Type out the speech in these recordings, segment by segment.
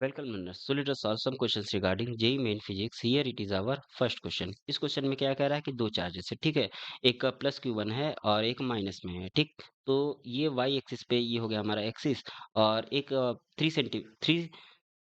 Welcome learners. So let us solve some questions regarding JEE Main Physics. Here it is our first question. इस question में क्या कह रहा है कि दो चार्जेस है, ठीक है। एक का प्लस Q1 है और एक माइनस में है, ठीक। तो ये y एक्सिस पे ये हो गया हमारा एक्सिस और एक 3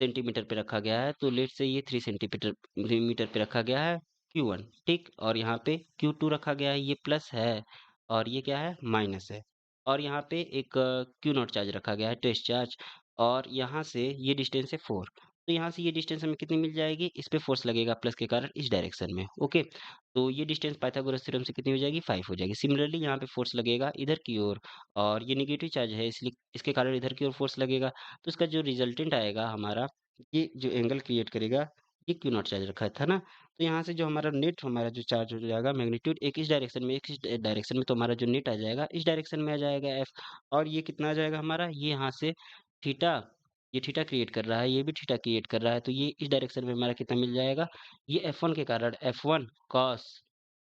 सेंटीमीटर पे रखा गया है। तो लेट से ये 3 सेंटीमीटर मीटर पे रखा गया है Q1, ठीक। और यहाँ पे Q2 रखा गया है, ये प्लस है और ये क्या है माइनस है। और यहाँ पे एक Q0 चार्ज रखा गया है, टेस्ट चार्ज। और यहाँ से ये डिस्टेंस है 4। तो यहाँ से ये डिस्टेंस हमें कितनी मिल जाएगी, इस पे फोर्स लगेगा प्लस के कारण इस डायरेक्शन में, ओके। तो ये डिस्टेंस पाइथागोरस थ्योरम से कितनी हो जाएगी, 5 हो जाएगी। सिमिलरली यहाँ पे फोर्स लगेगा इधर की ओर और ये नेगेटिव चार्ज है, इसलिए इसके कारण इधर की ओर फोर्स लगेगा। तो इसका जो रिजल्टेंट आएगा हमारा, ये जो एंगल क्रिएट करेगा, ये क्यू नॉट चार्ज रखा था ना। तो यहाँ से जो हमारा नेट हमारा जो चार्ज हो जाएगा मैग्नीट्यूड, एक इस डायरेक्शन में एक इस डायरेक्शन में, तो हमारा जो नेट आ जाएगा इस डायरेक्शन में आ जाएगा एफ। और ये कितना आ जाएगा हमारा, ये यहाँ से थीटा, ये थीटा क्रिएट कर रहा है, ये भी थीटा क्रिएट कर रहा है, तो ये इस डायरेक्शन में हमारा कितना मिल जाएगा, ये F1 के कारण F1 cos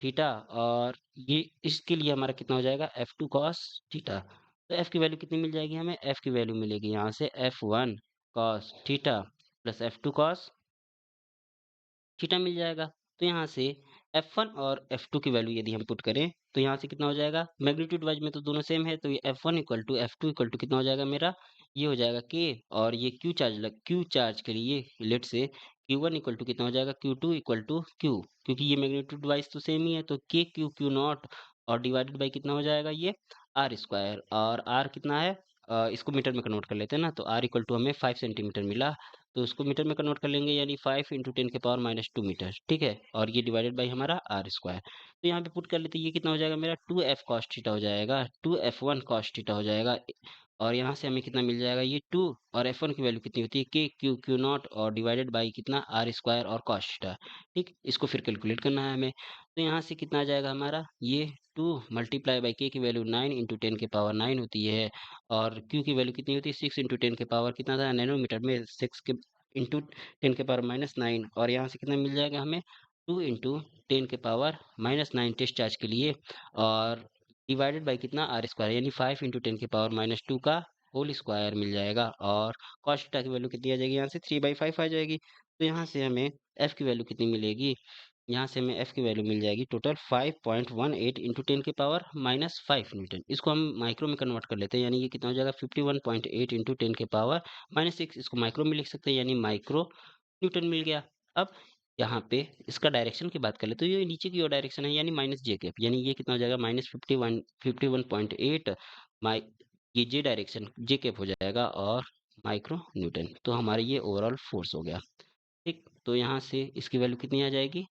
थीटा। और ये इसके लिए हमारा कितना हो जाएगा, F2 cos थीटा। तो F की वैल्यू कितनी मिल जाएगी हमें, F की वैल्यू मिलेगी यहाँ से F1 cos theta plus F2 cos theta मिल जाएगा। तो यहाँ से F1 और F2 की वैल्यू यदि हम पुट करें तो यहाँ से कितना हो जाएगा, मैग्नीट्यूड वाइज में तो दोनों सेम है, तो ये F1 equal to F2 equal to कितना हो जाएगा मेरा, ये हो जाएगा K। और ये Q चार्ज के लिए लेट से Q1 इक्वल टू कितना हो जाएगा, Q2 इक्वल टू Q, क्योंकि ये मैग्नीट्यूड वाइज तो सेम ही है, तो Q नॉट और डिवाइडेड बाई कितना हो जाएगा, ये R स्क्वायर। और R कितना है, इसको मीटर में कन्वर्ट कर लेते हैं ना, तो R इक्वल टू हमें 5 सेंटीमीटर मिला। तो उसको मीटर में कन्वर्ट कर लेंगे, यानी 5 इंटू 10 के पावर माइनस 2 मीटर, ठीक है। और ये डिवाइडेड बाई हमारा आर स्क्वायर। तो यहाँ पे पुट कर लेते हैं, ये कितना हो जाएगा मेरा 2f कॉस थीटा हो जाएगा, 2f1 कॉस थीटा हो जाएगा। और यहाँ से हमें कितना मिल जाएगा, ये 2 और f1 की वैल्यू कितनी होती है, के क्यू नॉट और डिवाइडेड बाई कितना आर स्क्वायर और कॉस थीटा, ठीक। इसको फिर कैलकुलेट करना है हमें। तो यहाँ से कितना आ जाएगा हमारा, ये 2 मल्टीप्लाई बाई के की वैल्यू 9 इंटू 10 के पावर 9 होती है। और क्यू की वैल्यू कितनी होती है, 6 इंटू 10 के पावर कितना था, नैनोमीटर में 6 के इंटू 10 के पावर माइनस 9। और यहाँ से कितना मिल जाएगा हमें, 2 इंटू 10 के पावर माइनस 9 टेस्ट चार्ज के लिए। और डिवाइडेड बाई कितना आर स्क्वायर, यानी 5 इंटू 10 के पावर माइनस 2 का होल स्क्वायर मिल जाएगा। और कॉस थीटा की वैल्यू कितनी आ जाएगी, यहाँ से 3/5 आ जाएगी। तो यहाँ से हमें एफ की वैल्यू कितनी मिलेगी, यहाँ से हमें एफ की वैल्यू मिल जाएगी टोटल 5.18 इंटू 10 के पावर माइनस 5 न्यूटन। इसको हम माइक्रो में कन्वर्ट कर लेते हैं, यानी ये कितना हो जाएगा 51.8 इंटू 10 के पावर माइनस 6। इसको माइक्रो में लिख सकते हैं, यानी माइक्रो न्यूटन मिल गया। अब यहाँ पे इसका डायरेक्शन की बात कर ले तो ये नीचे की ओर डायरेक्शन है, यानी माइनस जे कैप, यानी ये कितना हो जाएगा -51.8 माइ ये जे डायरेक्शन जे कैप हो जाएगा और माइक्रो न्यूटन। तो हमारा ये ओवरऑल फोर्स हो गया, ठीक। तो यहाँ से इसकी वैल्यू कितनी आ जाएगी,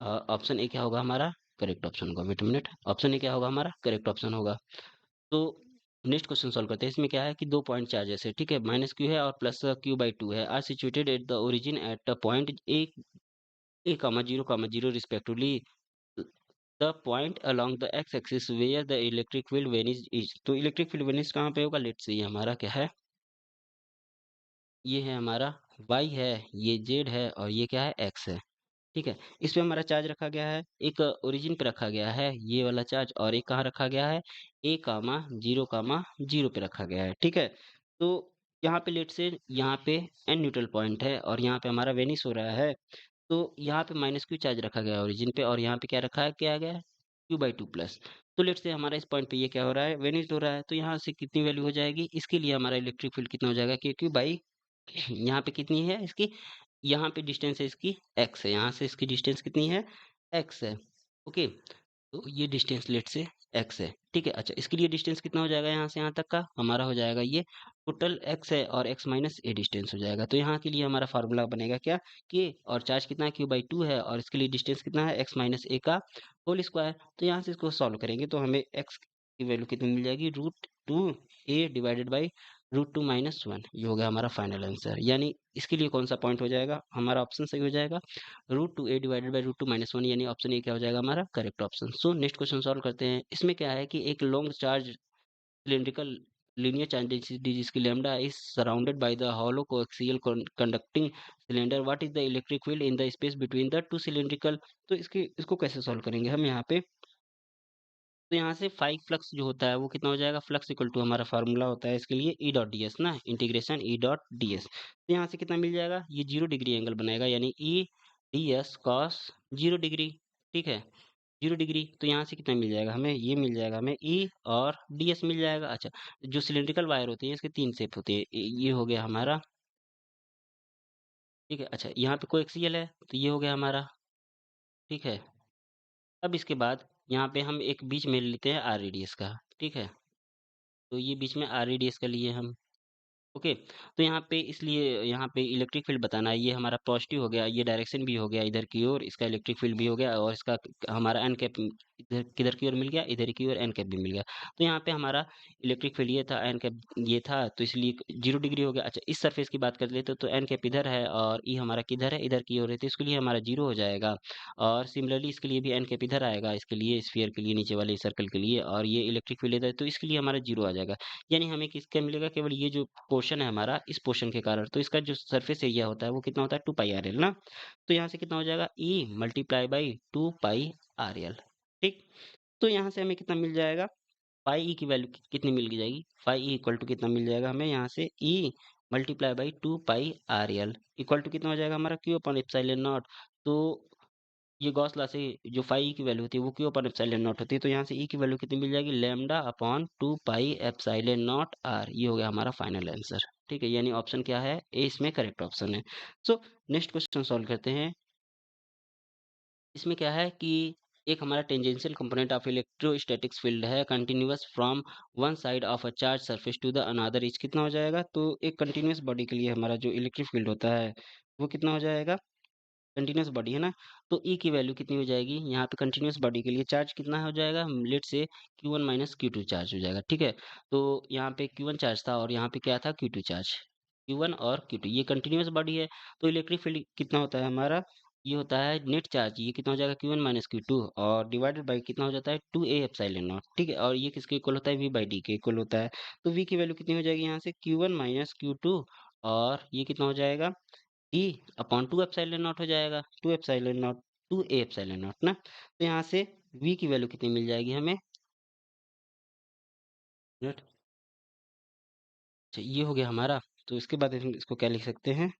ऑप्शन ए क्या होगा हमारा, करेक्ट ऑप्शन होगा। Wait a minute, option A क्या होगा हमारा, करेक्ट ऑप्शन होगा। तो नेक्स्ट क्वेश्चन सॉल्व करते हैं। इसमें क्या है कि दो पॉइंट चार्जेस है, ठीक है, माइनस क्यू है और प्लस क्यू बाई टू है, are situated at the origin at point a comma zero respectively the point along the x axis where the electric field vanishes is. तो electric field vanishes कहाँ पे होगा, let's say ये हमारा क्या है, ये है हमारा y है, ये z है और ये क्या है x है, ठीक है। इस पे हमारा चार्ज रखा गया है, एक ओरिजिन पे रखा गया है ये वाला चार्ज, और एक कहाँ रखा गया है, कामा जीरो पे रखा गया है, ठीक है। तो यहाँ पे लेट से यहाँ पे एन न्यूट्रल पॉइंट है और यहाँ पे हमारा वेनिस हो रहा है। तो यहाँ पे माइनस क्यू चार्ज रखा गया है ओरिजिन पे, और यहाँ पे क्या रखा है, क्या आ गया है, Q/2 प्लस। तो लेट से हमारा इस पॉइंट पे ये क्या हो रहा है, वेनिस हो रहा है। तो यहाँ से कितनी वैल्यू हो जाएगी, इसके लिए हमारा इलेक्ट्रिक फील्ड कितना हो जाएगा, क्यू बाई यहाँ पे कितनी है इसकी, यहाँ पे डिस्टेंस है इसकी x है, यहाँ से इसकी डिस्टेंस कितनी है, x है, ओके। तो ये डिस्टेंस लेट से x है, ठीक है। अच्छा, इसके लिए डिस्टेंस कितना हो जाएगा, यहाँ से यहाँ तक का हमारा हो जाएगा, ये टोटल x है और x माइनस a डिस्टेंस हो जाएगा। तो यहाँ के लिए हमारा फार्मूला बनेगा क्या, k और चार्ज कितना है, Q/2 है, और इसके लिए डिस्टेंस कितना है, x माइनस a का होल स्क्वायर। तो यहाँ से इसको सॉल्व करेंगे तो हमें x की वैल्यू कितनी मिल जाएगी, √2a डिवाइडेड बाई √2 - 1। ये हो गया हमारा फाइनल आंसर। यानी इसके लिए कौन सा पॉइंट हो जाएगा, हमारा ऑप्शन सही हो जाएगा, √2a डिवाइडेड बाई √2 - 1, यानी ऑप्शन ए क्या हो जाएगा हमारा, correct option. So next question solve करते हैं। इसमें क्या है कि एक long charge cylindrical linear charge density जिसकी lambda is surrounded by the hollow coaxial conducting cylinder, what is the electric field in the space between the two cylindrical। तो इसको कैसे सॉल्व करेंगे हम, यहाँ पे तो यहाँ से फाई फ्लक्स जो होता है वो कितना हो जाएगा, फ्लक्स इक्वल टू हमारा फार्मूला होता है इसके लिए ई डॉट डी एस ना, integration E dot D S. तो यहाँ से कितना मिल जाएगा, ये 0 डिग्री एंगल बनाएगा, यानी E D S cos 0 degree. ठीक है, 0 डिग्री। तो यहाँ से कितना मिल जाएगा हमें, ये मिल जाएगा हमें ई और डी एस मिल जाएगा। अच्छा, जो सिलिंड्रिकल वायर होती है इसके 3 शेप होते हैं, ये हो गया हमारा। ठीक है, अच्छा यहाँ पे कोएक्सियल है तो ये हो गया हमारा। ठीक है, अब इसके बाद यहाँ पे हम एक बीच में ले लेते हैं आर रेडियस का। ठीक है, तो ये बीच में आर रेडियस का लिए हम। ओके, तो यहाँ पे इसलिए यहाँ पे इलेक्ट्रिक फील्ड बताना है, ये हमारा पॉजिटिव हो गया, ये डायरेक्शन भी हो गया इधर की ओर, इसका इलेक्ट्रिक फील्ड भी हो गया, और इसका हमारा एन कैप इधर किधर की ओर मिल गया, इधर की ओर एन कैप भी मिल गया। तो यहाँ पे हमारा इलेक्ट्रिक फील्ड ये था, एन कैप ये था, तो इसलिए 0 डिग्री हो गया। अच्छा, इस सरफेस की बात कर लेते तो एन कैप इधर है और ई हमारा किधर है, इधर की ओर है, तो इसके लिए हमारा 0 हो जाएगा। और सिमिलरली इसके लिए भी एन कैप इधर आएगा, इसके लिए स्फीयर के लिए, नीचे वाले सर्कल के लिए, और ये इलेक्ट्रिक फील्ड इधर, तो इसके लिए हमारा 0 आ जाएगा। यानी हमें किसका मिलेगा, केवल ये जो पोर्शन है हमारा, इस पोर्शन के कारण, तो इसका जो सरफेस एरिया होता है वो कितना होता है, 2 पाई आर एल ना। तो यहाँ से कितना हो जाएगा, E multiply by 2 pi R L. ठीक, तो यहाँ से हमें कितना मिल जाएगा, फाई ई की वैल्यू कितनी मिल जाएगी, फाई ई इक्वल टू कितना मिल जाएगा हमें, यहाँ से E multiply by 2 pi R L equal to कितना हो जाएगा हमारा, क्यू अपन एप्सिलॉन नॉट। तो ये गॉस लॉ से जो फाई ई की वैल्यू होती है वो क्यू अपन एप्सिलॉन नॉट होती है, तो यहाँ से ई की वैल्यू कितनी मिल जाएगी, lambda upon 2 pi epsilon naught r. ये हो गया हमारा फाइनल आंसर। ठीक है, यानी ऑप्शन क्या है, ए इसमें करेक्ट ऑप्शन है। सो नेक्स्ट क्वेश्चन सॉल्व करते हैं। इसमें क्या है कि एक हमारा tangential component of electrostatics field है, continuous from one side of a charge surface to the another is कितना हो जाएगा। तो एक कंटिन्यूअस बॉडी के लिए हमारा जो इलेक्ट्रिक फील्ड होता है वो कितना हो जाएगा, कंटीन्यूअस बॉडी है ना, तो ई की वैल्यू कितनी हो जाएगी, यहाँ पे कंटीन्यूअस बॉडी के लिए चार्ज कितना हो जाएगा, लेट से Q1 माइनस Q2 चार्ज हो जाएगा। ठीक है, तो यहाँ पे Q1 चार्ज था और यहाँ पे क्या था, Q2 चार्ज। Q1 और Q2 ये कंटीन्यूअस बॉडी है, तो इलेक्ट्रिक फील्ड कितना होता है हमारा, ये होता है नेट चार्ज, ये कितना हो जाएगा, Q1 माइनस Q2, और डिवाइडेड बाई कितना हो जाता है, 2a एप्सिलॉन नॉट। ठीक है, और ये किसके इक्वल होता है, V बाई डी के इक्वल होता है। तो V की वैल्यू कितनी हो जाएगी यहाँ से, Q1 माइनस Q2, और ये कितना हो जाएगा, ई अपॉन 2 एप्सिलॉन नॉट हो जाएगा, 2 epsilon not, 2a epsilon not ना। तो यहाँ से v की वैल्यू कितनी मिल जाएगी हमें, मिनट। अच्छा, ये हो गया हमारा। तो इसके बाद हम इसको क्या लिख सकते हैं,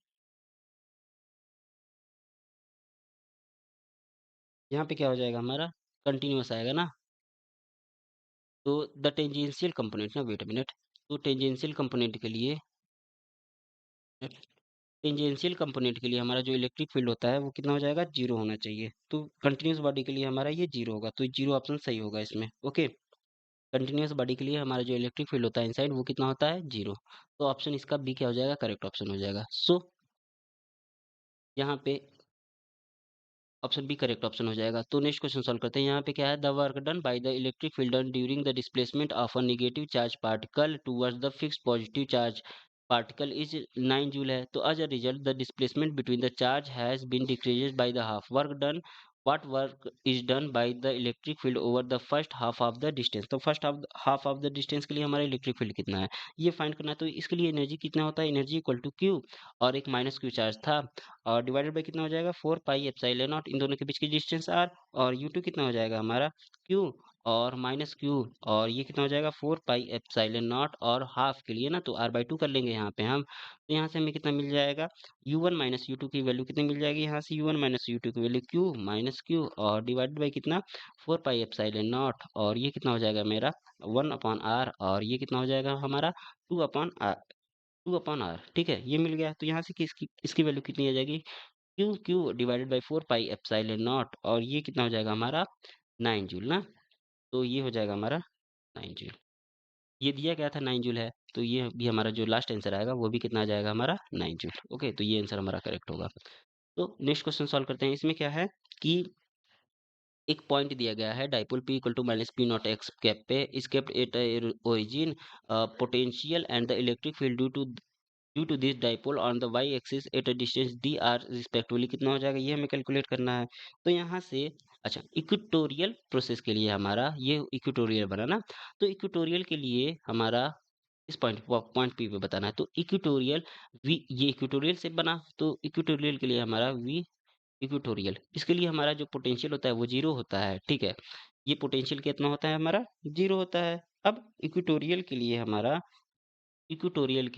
यहाँ पे क्या हो जाएगा हमारा, कंटिन्यूअस आएगा ना। तो द टेंजेंशियल कंपोनेंट ना, वेट अ मिनट। तो टेंजेंशियल कंपोनेंट के लिए, टेंजेंशियल कंपोनेंट के लिए हमारा जो इलेक्ट्रिक फील्ड होता है वो कितना हो जाएगा, 0 होना चाहिए। तो कंटिन्यूअस बॉडी के लिए हमारा ये 0 होगा, तो 0 ऑप्शन सही होगा इसमें। ओके, कंटीन्यूअस बॉडी के लिए हमारा जो इलेक्ट्रिक फील्ड होता है इनसाइड वो कितना होता है, 0। तो ऑप्शन इसका बी क्या हो जाएगा, करेक्ट ऑप्शन हो जाएगा। सो यहाँ पे ऑप्शन बी करेक्ट ऑप्शन हो जाएगा। तो नेक्स्ट क्वेश्चन सॉल्व करते हैं। यहाँ पे क्या है, the work done by the electric field done during the displacement of a negative charge particle towards the fixed positive charge particle is 9 joule है। तो as a result the displacement between the charge has been decreased by the half work done, what work is done by the electric field over the first half of the distance। तो first half of the distance के लिए हमारा electric field कितना है ये find करना है। तो इसके लिए एनर्जी कितना होता है, एनर्जी इक्वल टू क्यू, और एक माइनस क्यू चार्ज था, और डिवाइडेड बाई कितना हो जाएगा, 4 पाई एप्सिलॉन नॉट, इन दोनों के बीच की डिस्टेंस आर, और यू टू कितना हो जाएगा हमारा, क्यू और माइनस क्यू, और ये कितना हो जाएगा, 4 पाई एप्सिलॉन नॉट, और हाफ के लिए ना तो आर बाई टू कर लेंगे यहाँ पे हम। तो यहाँ से हमें कितना मिल जाएगा, U1 माइनस यू टू की वैल्यू कितनी मिल जाएगी, यहाँ से U1 माइनस यू टू की वैल्यू क्यू माइनस क्यू, और डिवाइडेड बाई कितना, 4 पाई एप्सिलॉन नॉट, और ये कितना हो जाएगा मेरा 1 अपॉन आर, और ये कितना हो जाएगा हमारा 2 अपॉन आर, 2 अपॉन आर। ठीक है, ये मिल गया। तो यहाँ से किसकी इसकी वैल्यू कितनी आ जाएगी, Q Q divided by 4 pi epsilon not, और ये कितना हो जाएगा हमारा 9 जूल ना। तो ये हो जाएगा हमारा 9 जूल, ये दिया गया था 9 जूल है, तो ये भी हमारा जो लास्ट आंसर आएगा वो भी कितना आ जाएगा हमारा 9 जूल। ओके, तो ये आंसर हमारा करेक्ट होगा। तो नेक्स्ट क्वेश्चन सॉल्व करते हैं। इसमें क्या है कि एक पॉइंट दिया गया है, dipole p equal to minus P nought X cap पे is kept at origin potential and the electric field due to this dipole on the Y axis at a distance D are respectively कितना हो जाएगा, ये हमें calculate करना है। तो यहाँ से अच्छा, इक्वेटोरियल प्रोसेस के लिए हमारा ये इक्वेटोरियल बना ना, तो इक्वेटोरियल के लिए हमारा इस पॉइंट पी पे बताना है। तो इक्वेटोरियल वी, ये इक्वेटोरियल से बना, तो इक्वेटोरियल के लिए हमारा वी इक्वेटोरियल, इसके लिए हमारा जो पोटेंशियल होता है वो 0 होता है। ठीक है, ये पोटेंशियल कितना होता है हमारा, 0 होता है। अब इक्वेटोरियल के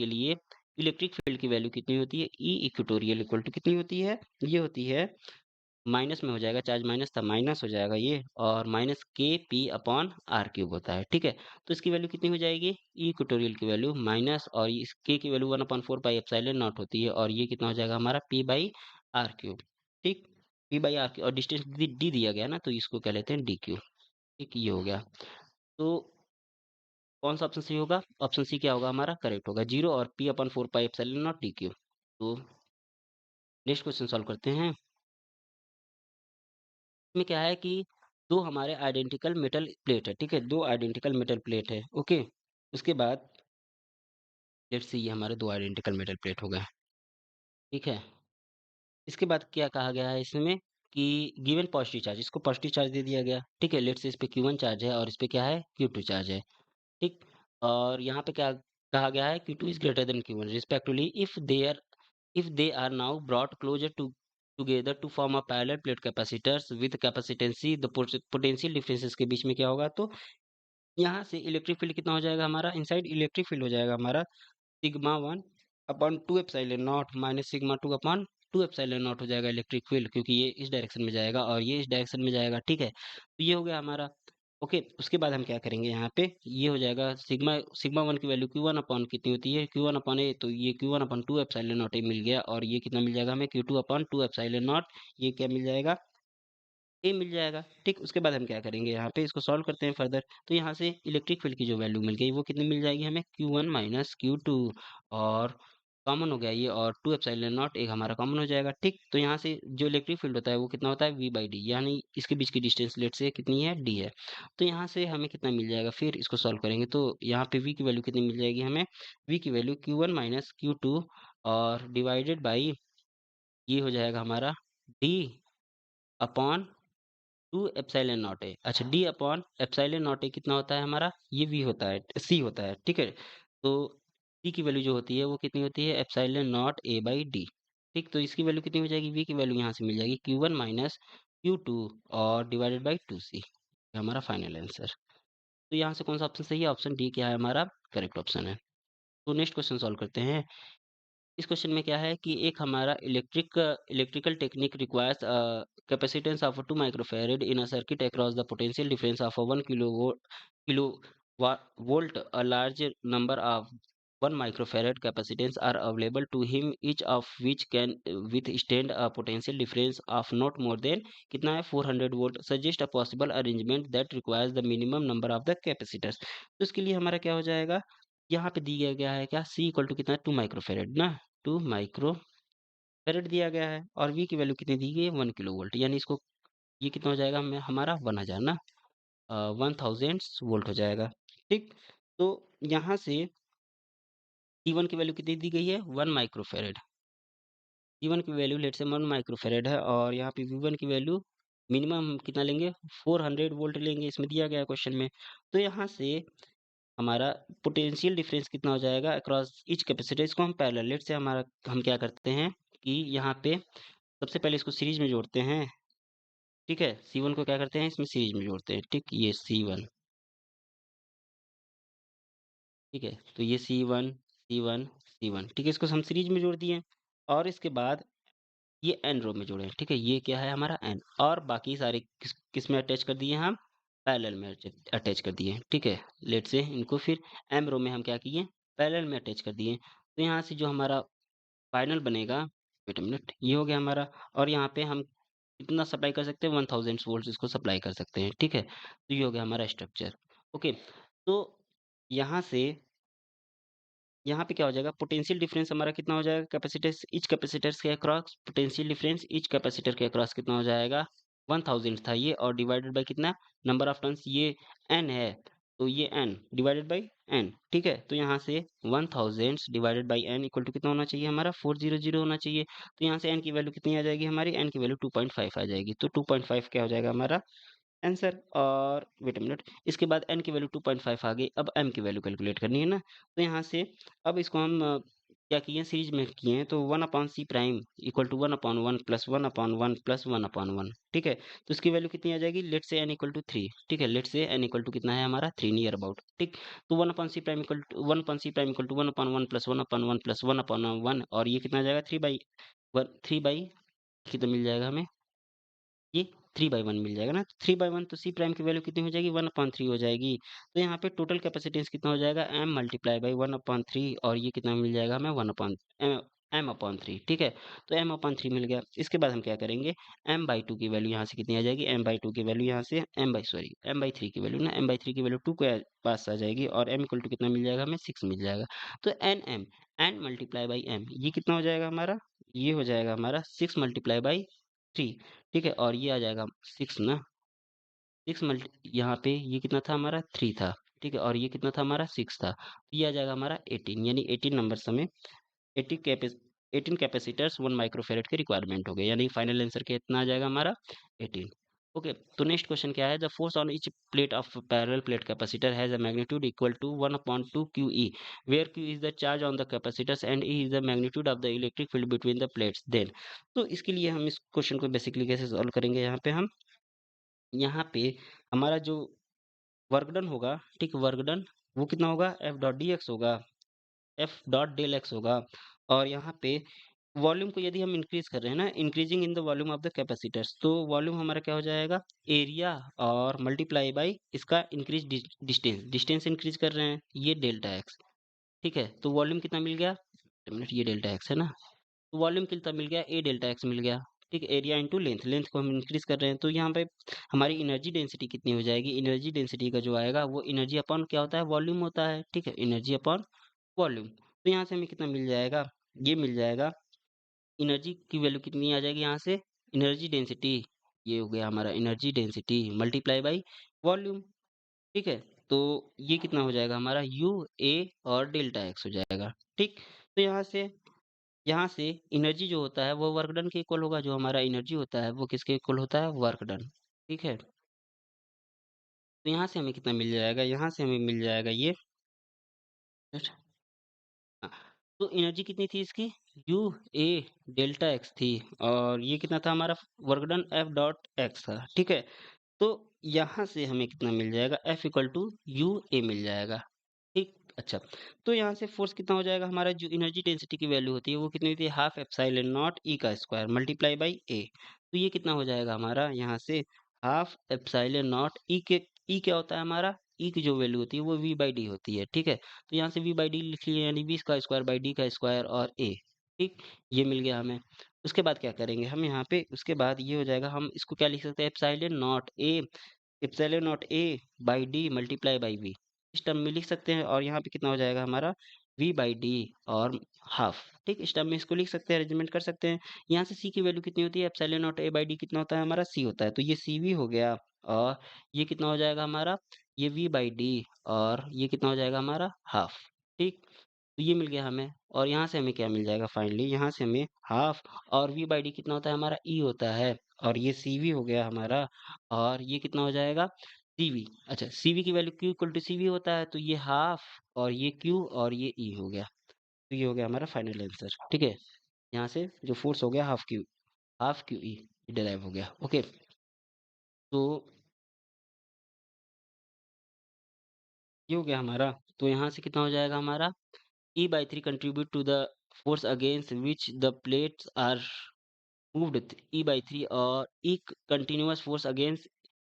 लिए इलेक्ट्रिक फील्ड की वैल्यू कितनी होती है, ई इक्वेटोरियल इक्वल टू कितनी होती है, ये होती है माइनस में हो जाएगा, चार्ज माइनस था, माइनस हो जाएगा ये, और माइनस के पी अपॉन आर क्यूब होता है, ठीक है। तो इसकी वैल्यू कितनी हो जाएगी, ई इक्वेटोरियल की वैल्यू माइनस, और इस के की वैल्यू 1/4 पाई एप्सिलॉन नॉट होती है, और ये कितना हो जाएगा हमारा पी बाई आर क्यूब, ठीक। पी बाई आर क्यूब, और डिस्टेंस डी दिया गया ना, तो इसको क्या लेते हैं डी क्यू, ठीक, ये हो गया। तो कौन सा ऑप्शन सही होगा, ऑप्शन सी क्या होगा हमारा, करेक्ट होगा, 0 और p/4 pi epsilon not D Q. तो नेक्स्ट क्वेश्चन सॉल्व करते हैं। इसमें क्या है कि दो हमारे आइडेंटिकल मेटल प्लेट है, ठीक है, दो आइडेंटिकल मेटल प्लेट है, ओके। उसके बाद लेट्स से ये हमारे दो आइडेंटिकल मेटल प्लेट हो गए, ठीक है। इसके बाद क्या कहा गया है इसमें कि गिवन पॉजिटिव चार्ज, इसको पॉजिटिव चार्ज दे दिया गया, ठीक है। लेट्स से इस पे Q1 चार्ज है और इस पे क्या है Q2 चार्ज है, ठीक। और यहाँ पे क्या कहा गया है, Q2 is greater than Q1 respectively if they are now brought closer to together to form a parallel plate capacitors with capacitance, the potential differences के बीच में क्या होगा, तो यहाँ से इलेक्ट्रिक फील्ड कितना हो जाएगा हमारा, इनसाइड इलेक्ट्रिक फील्ड हो जाएगा हमारा sigma 1/2 epsilon not minus sigma 2/2 epsilon not हो जाएगा इलेक्ट्रिक फील्ड, क्योंकि ये इस डायरेक्शन में जाएगा और ये इस डायरेक्शन में जाएगा, ठीक है। तो ये हो गया हमारा, ओके। उसके बाद हम क्या करेंगे, यहाँ पे ये हो जाएगा सिग्मा सिग्मा 1 की वैल्यू Q1 अपॉन कितनी होती है, Q1 अपॉन ए, तो ये Q1/2 एप्सिलॉन नॉट ए मिल गया, और ये कितना मिल जाएगा हमें, Q2/2 एप्सिलॉन नॉट, ये क्या मिल जाएगा, ए मिल जाएगा, ठीक। उसके बाद हम क्या करेंगे, यहाँ पे इसको सॉल्व करते हैं फर्दर। तो यहाँ से इलेक्ट्रिक फील्ड की जो वैल्यू मिल गई वो कितनी मिल जाएगी हमें, Q1 माइनस Q2, और कॉमन हो गया ये, और 2 एप्सिलॉन नॉट एक हमारा कॉमन हो जाएगा, ठीक। तो यहाँ से जो इलेक्ट्रिक फील्ड होता है वो कितना होता है, V/D, यानी इसके बीच की डिस्टेंस लेट से कितनी है, D है। तो यहाँ से हमें कितना मिल जाएगा, फिर इसको सॉल्व करेंगे तो यहाँ पे V की वैल्यू कितनी मिल जाएगी हमें, V की वैल्यू Q1 माइनस Q2, और डिवाइडेड बाई ये हो जाएगा हमारा D अपॉन 2 एप्सिलॉन नॉट ए, अच्छा D अपॉन एप्सिलॉन नॉट ए कितना होता है हमारा, ये V होता है, C होता है, ठीक है। तो C की वैल्यू जो होती है वो कितनी होती है, एप्सिलॉन नॉट A/D, ठीक। तो इसकी वैल्यू कितनी हो जाएगी, V की वैल्यू यहाँ से मिल जाएगी Q1 माइनस Q2, और डिवाइडेड बाई 2C, हमारा फाइनल आंसर। तो यहाँ से कौन सा ऑप्शन सही है, ऑप्शन डी क्या है हमारा, करेक्ट ऑप्शन है। तो नेक्स्ट क्वेश्चन सॉल्व करते हैं। इस क्वेश्चन में क्या है कि एक हमारा electrical technique requires capacitance of 2 microfarad in a circuit across the potential difference of 1 kilo volt a large number of 1 microfarad capacitance are available to him each of which can withstand a potential difference of not more than कितना है 400 volt, suggest a possible arrangement that requires the minimum number of the capacitors. तो इसके लिए हमारा क्या हो जाएगा, यहाँ पे दिया गया है क्या, C इक्वल टू कितना है 2 माइक्रोफैरड ना, 2 माइक्रो फैरेड दिया गया है, और V की वैल्यू कितनी दी गई है, 1 किलो वोल्ट, यानी इसको ये कितना हो जाएगा हमें हमारा 1000 ना, 1000 वोल्ट हो जाएगा, ठीक। तो यहाँ से T1 की वैल्यू कितनी दी गई है, 1 माइक्रोफैरड, T1 की वैल्यू लेट से 1 माइक्रोफैरड है, और यहाँ पे V1 की वैल्यू मिनिमम हम कितना लेंगे, 400 वोल्ट लेंगे, इसमें दिया गया है क्वेश्चन में। तो यहाँ से हमारा पोटेंशियल डिफरेंस कितना हो जाएगा अक्रॉस ईच कैपेसिटर, इसको हम पैरेलल लेट से हमारा हम क्या करते हैं कि यहाँ पे सबसे पहले इसको सीरीज में जोड़ते हैं, ठीक है। C1 को क्या करते हैं, इसमें सीरीज में जोड़ते हैं, ठीक, ये C1, ठीक है। तो ये C1 C1 C1, ठीक है, इसको हम सीरीज में जोड़ दिए, और इसके बाद ये एन रो में जोड़े, ठीक है, ये क्या है हमारा एन, और बाकी सारे किस में अटैच कर दिए हम, पैरेलल में अटैच कर दिए, ठीक है। लेट से इनको फिर एम रो में हम क्या किए, पैरेलल में अटैच कर दिए। तो यहाँ से जो हमारा फाइनल बनेगा, वेट अ मिनट, ये हो गया हमारा, और यहाँ पे हम कितना सप्लाई कर सकते हैं, 1000 वोल्ट इसको सप्लाई कर सकते हैं, ठीक है। तो ये हो गया हमारा स्ट्रक्चर, ओके। तो यहाँ से यहाँ पे क्या हो जाएगा, पोटेंशियल डिफरेंस हमारा कितना हो जाएगा, कैपेसिटर्स ईच कैपेसिटर्स के across potential difference each capacitor के अक्रॉस कितना हो जाएगा, 1000 था ये, और डिवाइडेड बाय कितना, नंबर ऑफ टर्न्स, ये एन है, तो ये एन डिवाइडेड बाय एन, ठीक है। तो यहाँ से 1000 divided by n equal to कितना होना चाहिए हमारा, 400 होना चाहिए। तो यहाँ से एन की वैल्यू कितनी आ जाएगी हमारी, एन की वैल्यू 2.5 आ जाएगी, तो 2.5 क्या हो जाएगा हमारा आंसर। और वेट अ मिनट, इसके बाद n की वैल्यू 2.5 आ गई, अब m की वैल्यू कैलकुलेट करनी है ना। तो यहाँ से अब इसको हम क्या किए हैं, सीरीज में किए हैं, तो 1/c prime equal to 1/1 plus 1/1 plus 1/1, ठीक है। तो इसकी वैल्यू कितनी आ जाएगी, लेट से n इक्वल टू 3, ठीक है। लेट से n इक्वल टू कितना है हमारा 3 नियर अबाउट, ठीक। तो 1/c prime equal to 1/1 plus 1/1 plus 1/1 और ये कितना आ जाएगा 3/1, 3 बाई कितना मिल जाएगा हमें, ये 3/1 मिल जाएगा ना। 3/1 तो सी प्राइम की वैल्यू कितनी हो जाएगी, 1/3 हो जाएगी। तो यहाँ पे टोटल कैपेसिटेंस कितना हो जाएगा, m मल्टीप्लाई बाई 1/3 और ये कितना मिल जाएगा हमें 1/m/3, ठीक है। तो m/3 मिल गया। इसके बाद हम क्या करेंगे, m/2 की वैल्यू यहाँ से कितनी आ जाएगी, m/2 की वैल्यू यहाँ से m/3 की वैल्यू ना, m/3 की वैल्यू 2 के पास आ जाएगी और m इक्वल टू कितना मिल जाएगा हमें 6 मिल जाएगा। तो n मल्टीप्लाई बाई m ये कितना हो जाएगा हमारा, ये हो जाएगा हमारा 6 मल्टीप्लाई बाई 3, ठीक है। और ये आ जाएगा 6 ना, 6 मल्टी यहाँ पे ये कितना था हमारा 3 था, ठीक है। और ये कितना था हमारा 6 था, तो ये आ जाएगा हमारा 18, यानी 18 नंबर्स हमें 80 कैपेस 18 कैपेसिटर्स 1 माइक्रोफैरेड के रिक्वायरमेंट हो गए, यानी फाइनल आंसर कितना आ जाएगा हमारा 18। ओके, तो नेक्स्ट क्वेश्चन क्या है, the force on each plate of parallel plate capacitor has a magnitude equal to 1/2 QE, where Q is the charge on the capacitors and E is the magnitude of the electric field between the plates then. तो इसके लिए हम इस question को basically कैसे solve करेंगे, यहाँ पे हम यहाँ पे हमारा जो वर्क डन होगा, ठीक, वर्क डन वो कितना होगा, एफ डॉट डी एक्स होगा, एफ डॉट डेल एक्स होगा। और यहाँ पे वॉल्यूम को यदि हम इंक्रीज कर रहे हैं ना, increasing in the volume of the capacitors, तो वॉल्यूम हमारा क्या हो जाएगा, एरिया और मल्टीप्लाई बाई इसका इंक्रीज डिस्टेंस, डिस्टेंस इंक्रीज कर रहे हैं, ये डेल्टा एक्स, ठीक है। तो वॉल्यूम कितना मिल गया, एक मिनट, ये डेल्टा एक्स है ना, तो वॉल्यूम कितना मिल गया, ए डेल्टा एक्स मिल गया, ठीक है। एरिया इंटू लेंथ, लेंथ को हम इंक्रीज कर रहे हैं, तो यहाँ पे हमारी एनर्जी डेंसिटी कितनी हो जाएगी, एनर्जी डेंसिटी का जो आएगा वो एनर्जी अपॉन क्या होता है, वॉल्यूम होता है, ठीक है, एनर्जी अपॉन वॉल्यूम। तो यहाँ से हमें कितना मिल जाएगा, ये मिल जाएगा, एनर्जी की वैल्यू कितनी आ जाएगी यहाँ से, एनर्जी डेंसिटी, ये हो गया हमारा energy density multiply by volume, ठीक है। तो ये कितना हो जाएगा हमारा यू ए और डेल्टा एक्स हो जाएगा, ठीक। तो यहाँ से एनर्जी जो होता है वो वर्क डन के इक्वल होगा, जो हमारा एनर्जी होता है वो किसके इक्वल होता है, वर्क डन, ठीक है। तो यहाँ से हमें कितना मिल जाएगा, यहाँ से हमें मिल जाएगा ये, हाँ, तो एनर्जी कितनी थी इसकी, यू ए डेल्टा एक्स थी, और ये कितना था हमारा work done F dot x था, ठीक है। तो यहाँ से हमें कितना मिल जाएगा, F equal to U A मिल जाएगा, ठीक। अच्छा, तो यहाँ से फोर्स कितना हो जाएगा, हमारा जो एनर्जी डेंसिटी की वैल्यू होती है वो कितनी होती है, हाफ एप्सिलॉन नॉट ई का स्क्वायर मल्टीप्लाई बाई ए। तो ये कितना हो जाएगा हमारा यहाँ से, हाफ एप्सिलॉन नॉट ई के, ई क्या होता है हमारा, ई की जो वैल्यू होती है वो वी बाई डी होती है, ठीक है। तो यहाँ से वी बाई डी लिख लिया, यानी वी का स्क्वायर बाई डी का स्क्वायर और ए, ठीक। ये मिल गया हमें। उसके बाद क्या करेंगे हम यहाँ पे, उसके बाद ये हो जाएगा, हम इसको क्या लिख सकते हैं, epsilon naught a by d multiply by v, इस टर्म में लिख सकते हैं। और यहाँ पे कितना हो जाएगा हमारा वी बाई डी और हाफ, ठीक। इस टर्म में इसको लिख सकते हैं, अरेंजमेंट कर सकते हैं। यहाँ से सी की वैल्यू कितनी होती है, epsilon naught a by D कितना होता है हमारा, सी होता है, तो ये सी वी हो गया। और ये कितना हो जाएगा हमारा, ये वी बाई डी, और ये कितना हो जाएगा हमारा हाफ, ठीक। तो ये मिल गया हमें। और यहाँ से हमें क्या मिल जाएगा फाइनली, यहाँ से हमें हाफ, और वी बाई डी कितना होता है हमारा ई होता है, और ये सी वी हो गया हमारा। और ये कितना हो जाएगा सीवी, अच्छा सीवी की value Q equal to CV होता है, तो ये हाफ और ये क्यू और ये ई हो गया। तो ये हो गया हमारा फाइनल आंसर, ठीक है। यहाँ से जो फोर्स हो गया हाफ क्यू ई डिराइव हो गया, ओके। तो ये हो गया हमारा। तो यहाँ से कितना हो जाएगा हमारा, E by 3 contribute to the force against which the plates are moved, E by 3 और E continuous force against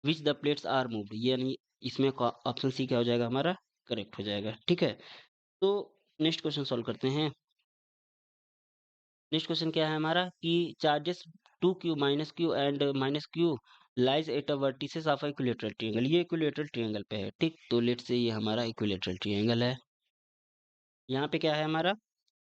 which the plates are moved, यानी इसमें ऑप्शन सी क्या हो जाएगा हमारा, करेक्ट हो जाएगा, ठीक है। तो नेक्स्ट क्वेश्चन सॉल्व करते हैं। नेक्स्ट क्वेश्चन क्या है हमारा, कि charges 2q minus Q and minus Q lies at a vertices of equilateral triangle, ये इक्विलेटरल ट्रायंगल पे है, ठीक। तो लेट से ये हमारा इक्विलेटरल ट्रायंगल है। यहाँ पे क्या है हमारा,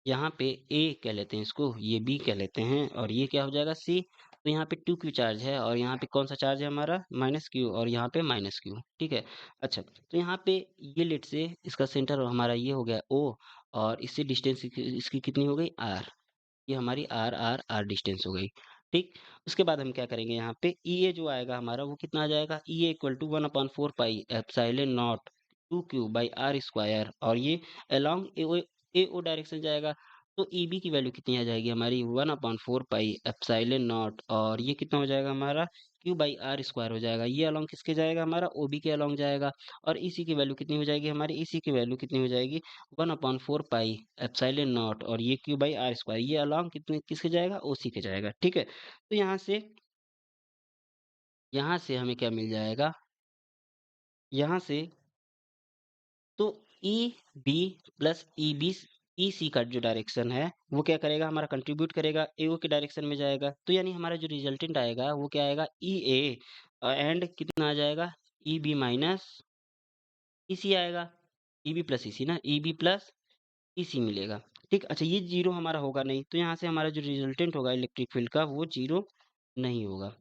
यहाँ पे ए कह लेते हैं इसको, ये बी कह लेते हैं, और ये क्या हो जाएगा सी। तो यहाँ पे 2q चार्ज है, और यहाँ पे कौन सा चार्ज है हमारा, माइनस क्यू, और यहाँ पे माइनस क्यू, ठीक है। अच्छा, तो यहाँ पे ये लेट से इसका सेंटर हमारा ये हो गया ओ, और इससे डिस्टेंस इसकी कितनी हो गई आर, ये हमारी आर आर आर डिस्टेंस हो गई, ठीक। उसके बाद हम क्या करेंगे, यहाँ पे ई ए जो आएगा हमारा वो कितना आ जाएगा, E A equal to 1/4 pi epsilon nought 2q by R square, और ये अलोंग ए ओ डायरेक्शन जाएगा। तो ईबी की वैल्यू कितनी आ जाएगी हमारी 1/4 पाई एप्सिलॉन नॉट, और ये कितना हो जाएगा हमारा Q/r² हो जाएगा। ये अलॉन्ग किसके जाएगा हमारा ओबी के अलॉन्ग जाएगा। और इसी की वैल्यू कितनी हो जाएगी हमारी, इसी की वैल्यू कितनी हो जाएगी 1/4 पाई एप्सिलॉन नॉट, और ये Q/r², ये अलॉन्ग कितने किसके जाएगा ओसी के जाएगा। ठीक है, तो यहाँ से हमें क्या मिल जाएगा, यहाँ से तो E B plus E B E C का जो डायरेक्शन है वो क्या करेगा हमारा, कंट्रीब्यूट करेगा एओ के डायरेक्शन में जाएगा। तो यानी हमारा जो रिजल्टेंट आएगा वो क्या आएगा, ई ए एंड कितना आ जाएगा, ई बी माइनस ई सी आएगा। ई बी प्लस ई सी ना, ई बी प्लस ई सी मिलेगा। ठीक, अच्छा ये जीरो हमारा होगा नहीं, तो यहाँ से हमारा जो रिजल्टेंट होगा इलेक्ट्रिक फील्ड का वो जीरो नहीं होगा।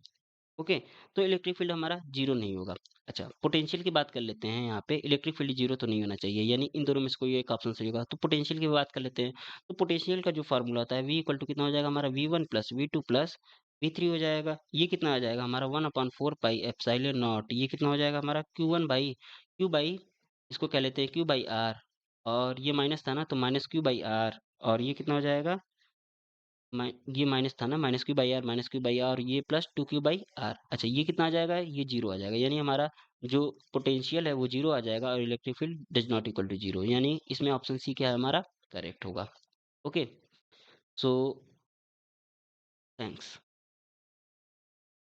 ओके, तो इलेक्ट्रिक फील्ड हमारा जीरो नहीं होगा। अच्छा, पोटेंशियल की बात कर लेते हैं। यहाँ पे इलेक्ट्रिक फील्ड जीरो तो नहीं होना चाहिए, यानी इन दोनों में से कोई एक ऑप्शन सही होगा। तो पोटेंशियल की बात कर लेते हैं। तो पोटेंशियल का जो फार्मूला होता है वी इक्वल टू कितना हो जाएगा हमारा, V1 plus V2 plus V3 हो जाएगा। ये कितना आ जाएगा हमारा 1/4 पाई एप्सिलॉन नॉट, ये कितना हो जाएगा हमारा Q1 बाई इसको क्या लेते हैं Q/R, और ये माइनस था ना तो माइनस Q/R, और ये कितना हो जाएगा, ये माइनस था ना, माइनस Q/R, ये प्लस 2Q/R। अच्छा, ये कितना आ जाएगा, ये जीरो आ जाएगा, यानी हमारा जो पोटेंशियल है वो जीरो आ जाएगा, और electric field does not equal to zero, यानी इसमें ऑप्शन सी क्या है हमारा करेक्ट होगा। Okay, so thanks.